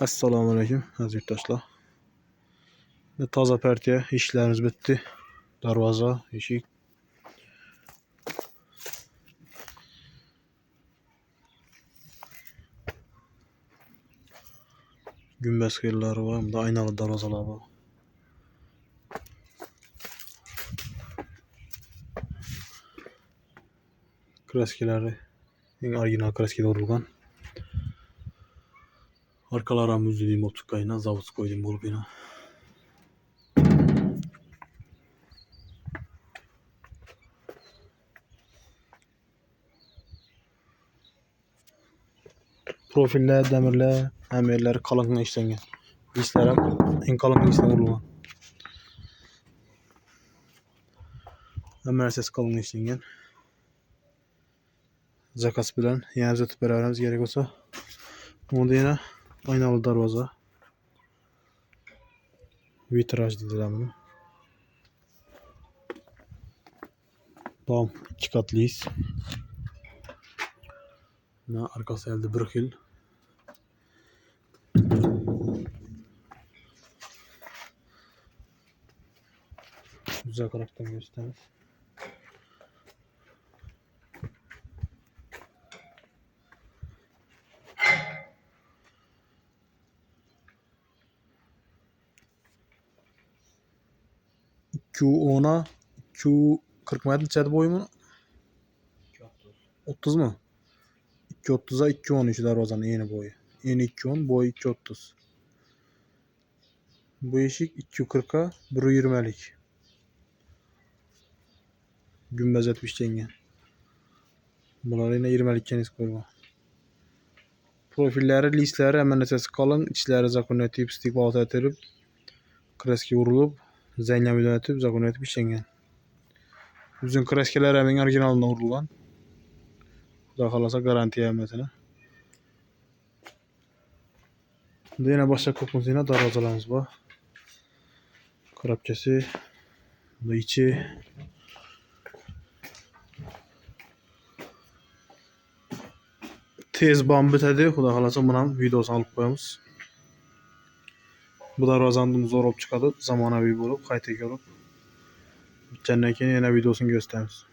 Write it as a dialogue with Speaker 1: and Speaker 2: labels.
Speaker 1: Assalomu alaykum aziz yurtdoshlar. Toza partiya ishlarimiz bitti. Darvoza, eshik. Gumbaz qiyinlari var, bunda aynalı darvozalar var. Kraskelari eng orijinal kraskada urilgan. Arkalar ham uzun bo'lib chiqqan, zavod qo'ydim bo'lib yana. Profiller, demirler, hamma yerlari qalin ishlangan. Ishlar ham eng qalin ishdan urilgan. Hamma narsasi qalin ishlangan. Zakaz bilan yana uzatib beramiz kerak bo'lsa. Bunda yana aynalı darvoza. Vitraj dediler bunu. Tam 2 katlıyız. Arkası elde bir xil. Güzel karakter gösteririz. Q10'a Q40 metre çatı boyu mu? 30 mu? 230'a 213 darvazanın yeni boyu. Yeni 210, boyu 230. Bu eşik 240'a 120'lik. Gümbez etmiş cengen. Bunlar yine 20'lik keniz koyma. Profilleri, listleri hemen esası kalın. İçleri zakonetip, stik balta ettirip, kreski vurulup, zeynemi dönetip, zakonetip işlengen. Bizim kreskeler hemen orijinalına vurulgan. Daha kalasa garantiye hemmetine. Burada yine başka kokusuyla darvazalarımız var. Krapçası, burada içi. Tez bam bitedi. Xudo xolasa buni ham videosini olib qo'yamiz. Bu darvozani zo'r olib chiqadi, zamonaviy bo'lib, qayta ko'rib. Bitgandan keyin yana videosini ko'rsatamiz.